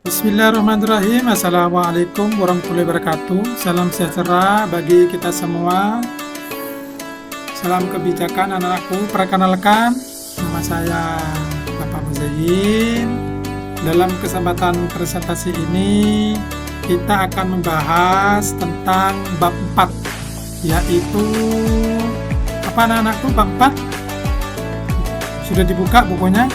Bismillahirrahmanirrahim. Assalamualaikum warahmatullahi wabarakatuh. Salam sejahtera bagi kita semua. Salam kebijakan anak-anakku. Perkenalkan, nama saya Bapak Muzayin. Dalam kesempatan presentasi ini kita akan membahas tentang bab 4, yaitu apa anak-anakku? Bab 4 sudah dibuka bukunya?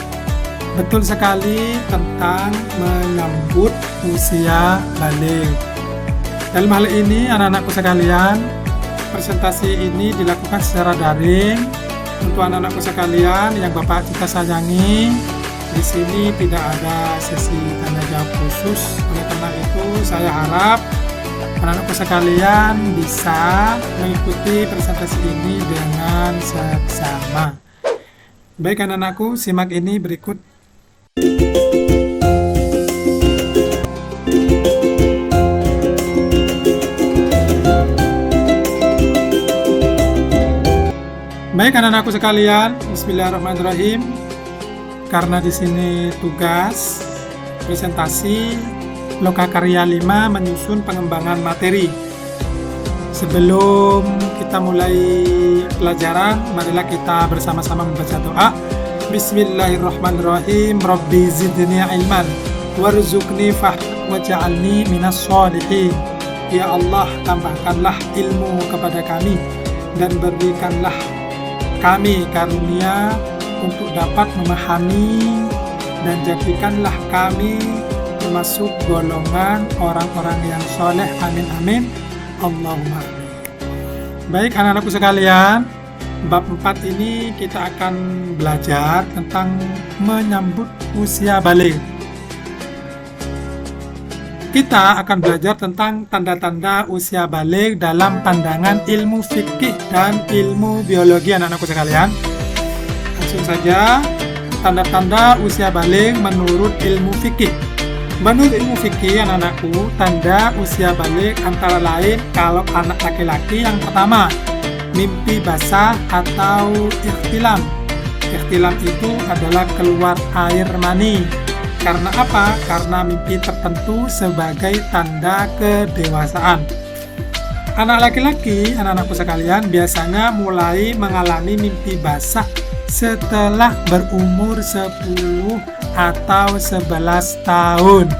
Betul sekali, tentang menyambut usia balik. Dalam hal ini anak-anakku sekalian, presentasi ini dilakukan secara daring. Untuk anak-anakku sekalian yang Bapak kita sayangi, di sini tidak ada sesi tanya jawab khusus. Oleh karena itu saya harap anak-anakku sekalian bisa mengikuti presentasi ini dengan seksama. Baik anak-anakku, simak ini berikut. Baik anak-anakku sekalian, Bismillahirrahmanirrahim. Karena di sini tugas presentasi Lokakarya 5 menyusun pengembangan materi. Sebelum kita mulai pelajaran, marilah kita bersama-sama membaca doa. Bismillahirrahmanirrahim. Rabbi zidni ilman warzuqni waj'alni minas sholihin. Ya Allah, tambahkanlah ilmu kepada kami dan berikanlah kami karunia untuk dapat memahami, dan jadikanlah kami termasuk golongan orang-orang yang soleh. Amin amin. Allahumma amin. Baik anak-anakku sekalian, bab 4 ini kita akan belajar tentang menyambut usia balik. Kita akan belajar tentang tanda-tanda usia balik dalam pandangan ilmu fikih dan ilmu biologi anak-anakku sekalian. Langsung saja, tanda-tanda usia balik menurut ilmu fikih. Menurut ilmu fikih anak-anakku, tanda usia balik antara lain kalau anak laki-laki yang pertama, mimpi basah atau ikhtilam. Ikhtilam itu adalah keluar air mani. Karena apa? Karena mimpi tertentu sebagai tanda kedewasaan. Anak laki-laki, anak-anakku sekalian, biasanya mulai mengalami mimpi basah setelah berumur 10 atau 11 tahun.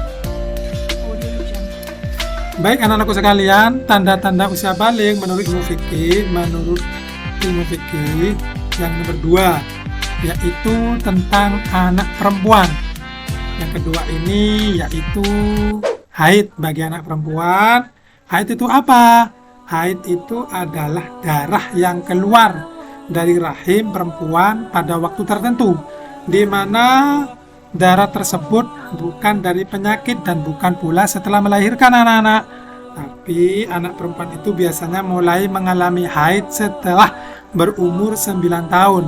Baik anak-anakku sekalian, tanda-tanda usia balik menurut ilmu fikih yang nomor 2, yaitu tentang anak perempuan. Yang kedua ini yaitu haid bagi anak perempuan. Haid itu apa? Haid itu adalah darah yang keluar dari rahim perempuan pada waktu tertentu, di mana darah tersebut bukan dari penyakit dan bukan pula setelah melahirkan anak-anak. Tapi anak perempuan itu biasanya mulai mengalami haid setelah berumur 9 tahun.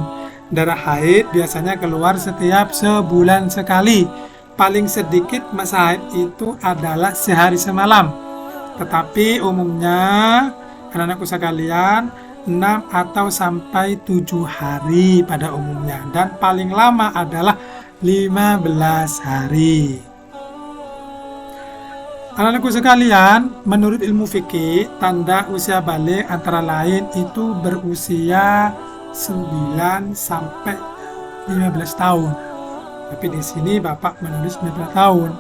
Darah haid biasanya keluar setiap sebulan sekali. Paling sedikit masa haid itu adalah sehari semalam. Tetapi umumnya anak-anakku sekalian 6 atau sampai 7 hari pada umumnya, dan paling lama adalah 15 hari. Anak-anakku sekalian, menurut ilmu fikih, tanda usia balik antara lain itu berusia 9 sampai 15 tahun. Tapi di sini Bapak menulis 15 tahun.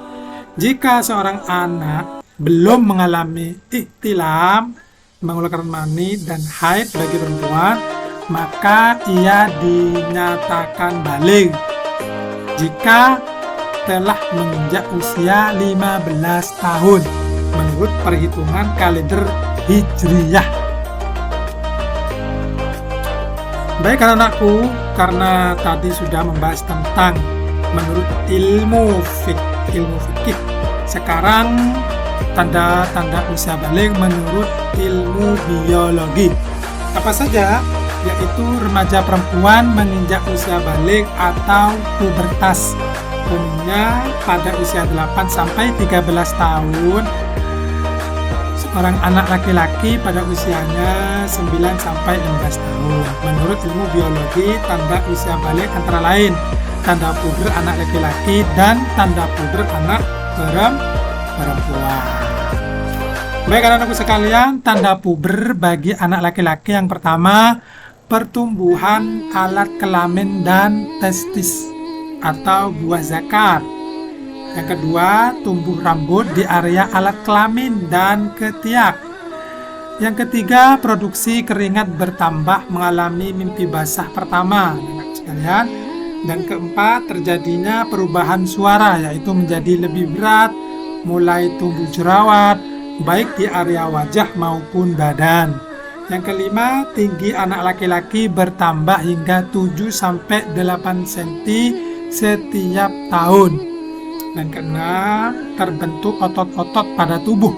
Jika seorang anak belum mengalami ikhtilam, mengeluarkan mani dan haid bagi perempuan, maka ia dinyatakan balik jika telah menginjak usia 15 tahun menurut perhitungan kalender Hijriyah. Baik anak-anakku, karena tadi sudah membahas tentang menurut ilmu fikih, sekarang tanda-tanda usia balik menurut ilmu biologi. Apa saja? Yaitu remaja perempuan menginjak usia balik atau pubertas, umumnya pada usia 8 sampai 13 tahun. Seorang anak laki-laki pada usianya 9 sampai 15 tahun. Menurut ilmu biologi, tanda usia balik antara lain tanda puber anak laki-laki dan tanda puber anak perempuan. Baik anak-anakku sekalian, tanda puber bagi anak laki-laki yang pertama, pertumbuhan alat kelamin dan testis atau buah zakar. Yang kedua, tumbuh rambut di area alat kelamin dan ketiak. Yang ketiga, produksi keringat bertambah mengalami mimpi basah pertama, anak sekalian. Dan keempat, terjadinya perubahan suara, yaitu menjadi lebih berat, mulai tumbuh jerawat, baik di area wajah maupun badan. Yang kelima, tinggi anak laki-laki bertambah hingga 7-8 cm setiap tahun. Dan keenam, terbentuk otot-otot pada tubuh.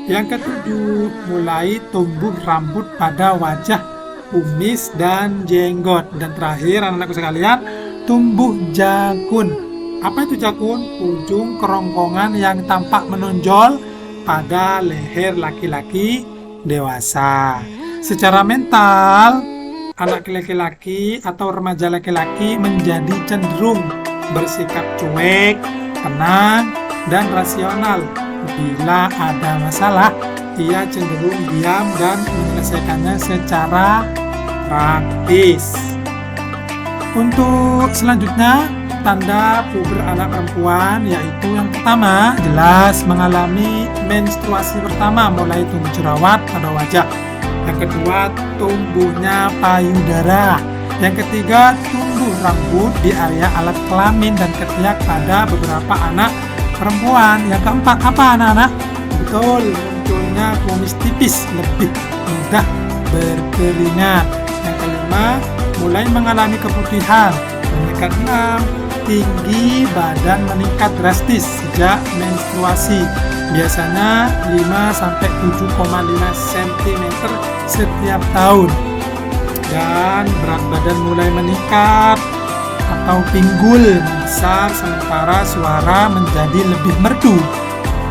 Yang ketujuh, mulai tumbuh rambut pada wajah, kumis, dan jenggot. Dan terakhir, anak-anakku sekalian, tumbuh jakun. Apa itu jakun? Ujung kerongkongan yang tampak menonjol pada leher laki-laki dewasa. Secara mental, anak laki-laki atau remaja laki-laki menjadi cenderung bersikap cuek, tenang, dan rasional. Bila ada masalah, ia cenderung diam dan menyelesaikannya secara praktis. Untuk selanjutnya, tanda puber anak perempuan yaitu yang pertama, jelas mengalami menstruasi pertama, mulai tumbuh jerawat pada wajah. Yang kedua, tumbuhnya payudara. Yang ketiga, tumbuh rambut di area alat kelamin dan ketiak pada beberapa anak perempuan. Yang keempat, apa anak-anak? Betul, munculnya kumis tipis, lebih mudah berkeringat. Yang kelima, mulai mengalami keputihan. Yang keenam, tinggi badan meningkat drastis sejak menstruasi, biasanya 5-7,5 cm setiap tahun. Dan berat badan mulai meningkat atau pinggul membesar, sementara suara menjadi lebih merdu.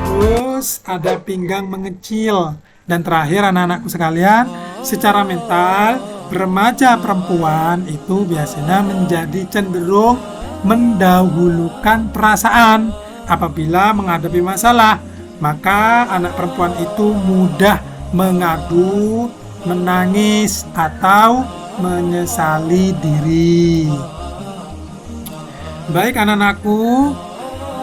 Terus ada pinggang mengecil. Dan terakhir anak-anakku sekalian, secara mental, remaja perempuan itu biasanya menjadi cenderung mendahulukan perasaan. Apabila menghadapi masalah, maka anak perempuan itu mudah mengadu, menangis, atau menyesali diri. Baik anak-anakku,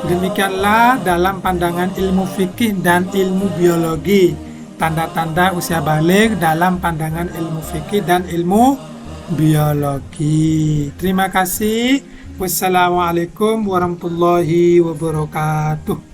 demikianlah dalam pandangan ilmu fikih dan ilmu biologi, tanda-tanda usia balik dalam pandangan ilmu fikih dan ilmu biologi. Terima kasih. Wassalamualaikum warahmatullahi wabarakatuh.